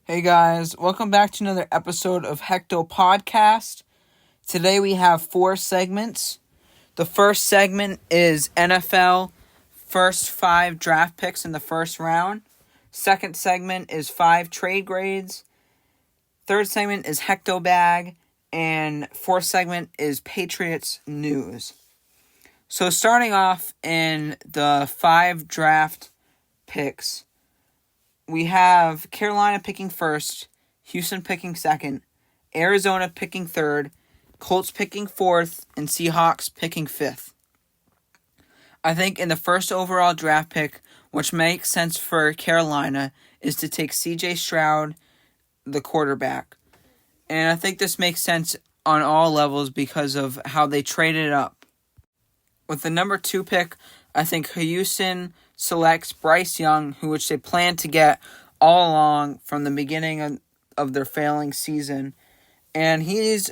Hey guys, welcome back to another episode of Hectopodcast. Today we have 4 segments. The first segment is NFL first 5 draft picks in the first round. Second segment is 5 trade grades. Third segment is HectoBag. And fourth segment is Patriots news. So starting off in the 5 draft picks, we have Carolina picking first, Houston picking second, Arizona picking third, Colts picking fourth, and Seahawks picking fifth. I think in the first overall draft pick, which makes sense for Carolina, is to take C.J. Stroud, the quarterback. And I think this makes sense on all levels because of how they traded up. With the number 2 pick, I think Houston selects Bryce Young, which they plan to get all along from the beginning of their failing season. And he's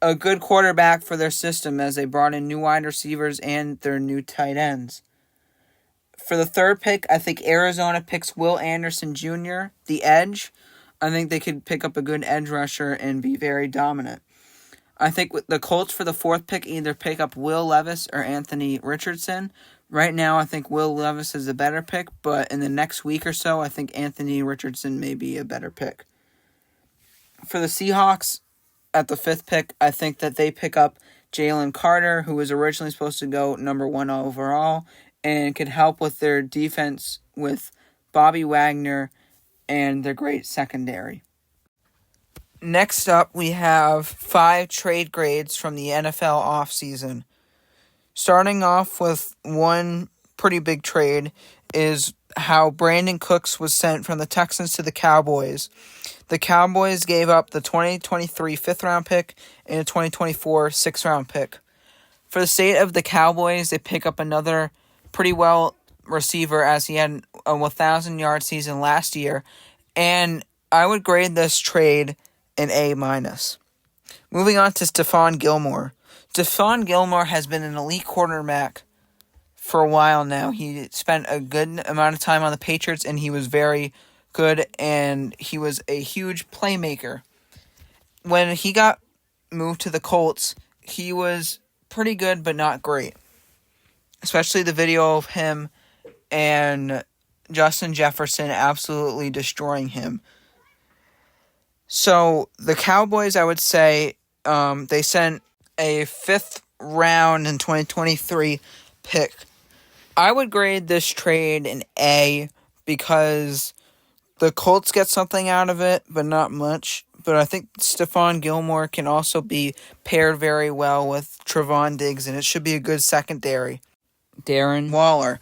a good quarterback for their system as they brought in new wide receivers and their new tight ends. For the third pick, I think Arizona picks Will Anderson Jr., the edge. I think they could pick up a good edge rusher and be very dominant. I think with the Colts for the fourth pick either pick up Will Levis or Anthony Richardson. Right now, I think Will Levis is a better pick, but in the next week or so, I think Anthony Richardson may be a better pick. For the Seahawks, at the 5th pick, I think that they pick up Jalen Carter, who was originally supposed to go number 1 overall, and could help with their defense with Bobby Wagner and their great secondary. Next up, we have 5 trade grades from the NFL offseason. Starting off with one pretty big trade is how Brandon Cooks was sent from the Texans to the Cowboys. The Cowboys gave up the 2023 5th-round pick and a 2024 6th-round pick. For the state of the Cowboys, they pick up another pretty well receiver as he had a 1,000-yard season last year, and I would grade this trade an A-. Moving on to Stephon Gilmore. Stephon Gilmore has been an elite quarterback for a while now. He spent a good amount of time on the Patriots, and he was very good, and he was a huge playmaker. When he got moved to the Colts, he was pretty good, but not great. Especially the video of him and Justin Jefferson absolutely destroying him. So the Cowboys, I would say, they sent a 5th round in 2023 pick. I would grade this trade an A because the Colts get something out of it, but not much. But I think Stephon Gilmore can also be paired very well with Trevon Diggs, and it should be a good secondary. Darren Waller.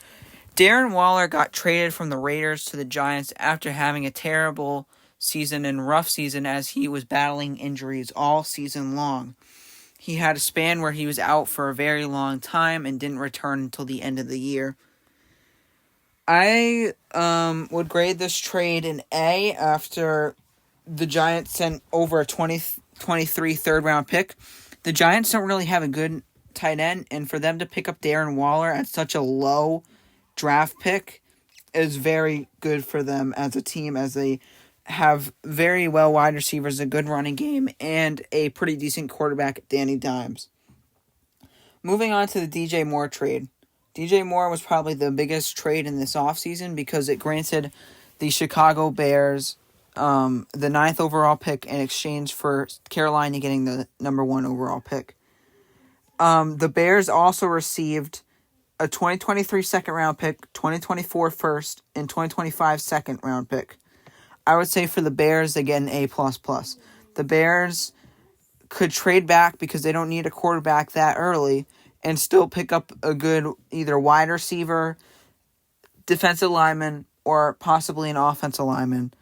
Darren Waller got traded from the Raiders to the Giants after having a terrible season and rough season as he was battling injuries all season long. He had a span where he was out for a very long time and didn't return until the end of the year. I would grade this trade an A after the Giants sent over a 2023 3rd-round pick. The Giants don't really have a good tight end, and for them to pick up Darren Waller at such a low draft pick is very good for them as a team, as they have very well wide receivers, a good running game, and a pretty decent quarterback, Danny Dimes. Moving on to the DJ Moore trade. DJ Moore was probably the biggest trade in this offseason because it granted the Chicago Bears the 9th overall pick in exchange for Carolina getting the number 1 overall pick. The Bears also received a 2023 2nd-round pick, 2024 1st, and 2025 2nd-round pick. I would say for the Bears, they get an A++. The Bears could trade back because they don't need a quarterback that early and still pick up a good either wide receiver, defensive lineman, or possibly an offensive lineman.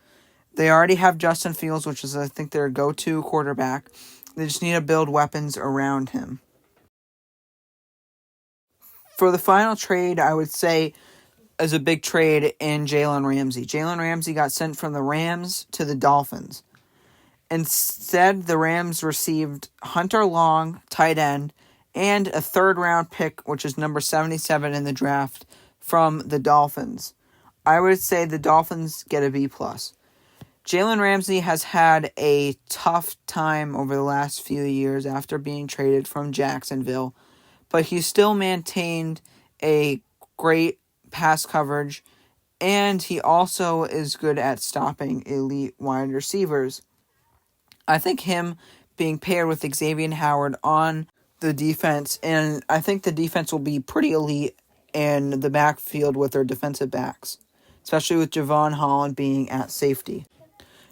They already have Justin Fields, which is, I think, their go-to quarterback. They just need to build weapons around him. For the final trade, I would say is a big trade in Jalen Ramsey. Jalen Ramsey got sent from the Rams to the Dolphins. Instead, the Rams received Hunter Long, tight end, and a 3rd-round pick, which is number 77 in the draft, from the Dolphins. I would say the Dolphins get a B+. Jalen Ramsey has had a tough time over the last few years after being traded from Jacksonville, but he still maintained a great pass coverage, and he also is good at stopping elite wide receivers. I think him being paired with Xavier Howard on the defense, and I think the defense will be pretty elite in the backfield with their defensive backs, especially with Javon Holland being at safety.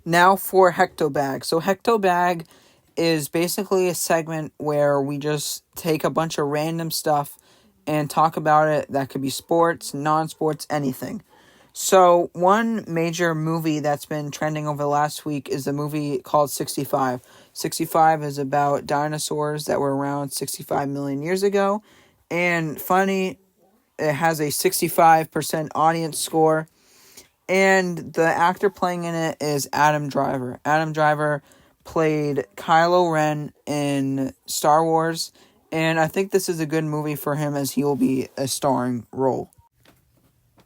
Now for HectoBag. So HectoBag is basically a segment where we just take a bunch of random stuff and talk about it. That could be sports, non-sports, anything. So one major movie that's been trending over the last week is a movie called 65. 65 is about dinosaurs that were around 65 million years ago. And funny, it has a 65% audience score. And the actor playing in it is Adam Driver. Adam Driver played Kylo Ren in Star Wars, and I think this is a good movie for him as he will be a starring role.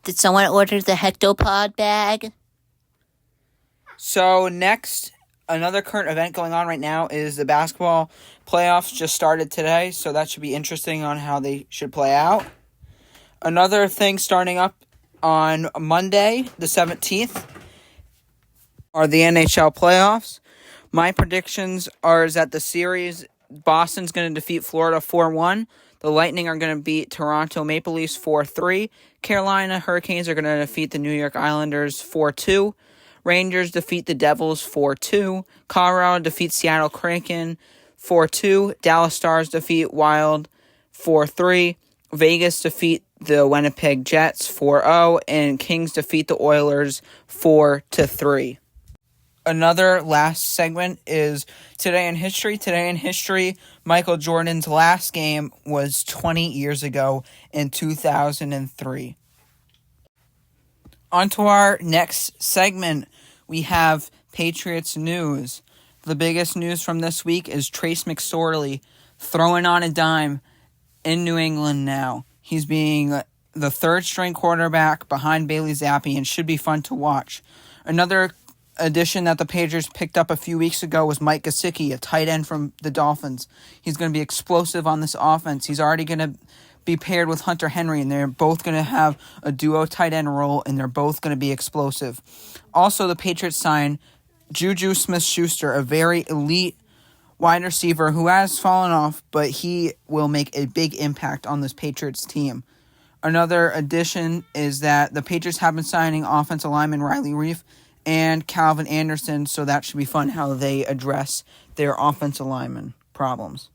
Did someone order the Hectopod bag? So next, another current event going on right now is the basketball playoffs just started today, so that should be interesting on how they should play out. Another thing starting up on Monday, the 17th, are the NHL playoffs. My predictions are that the series, Boston's going to defeat Florida 4-1. The Lightning are going to beat Toronto Maple Leafs 4-3. Carolina Hurricanes are going to defeat the New York Islanders 4-2. Rangers defeat the Devils 4-2. Colorado defeats Seattle Kraken 4-2. Dallas Stars defeat Wild 4-3. Vegas defeat the Winnipeg Jets 4-0, and Kings defeat the Oilers 4-3. Another last segment is Today in History. Today in History, Michael Jordan's last game was 20 years ago in 2003. On to our next segment, we have Patriots news. The biggest news from this week is Trace McSorley throwing on a dime in New England now. He's being the third-string quarterback behind Bailey Zappi and should be fun to watch. Another addition that the Patriots picked up a few weeks ago was Mike Gesicki, a tight end from the Dolphins. He's going to be explosive on this offense. He's already going to be paired with Hunter Henry, and they're both going to have a duo tight end role, and they're both going to be explosive. Also, the Patriots signed Juju Smith-Schuster, a very elite wide receiver who has fallen off, but he will make a big impact on this Patriots team. Another addition is that the Patriots have been signing offensive lineman Riley Reiff and Calvin Anderson, so that should be fun how they address their offensive lineman problems.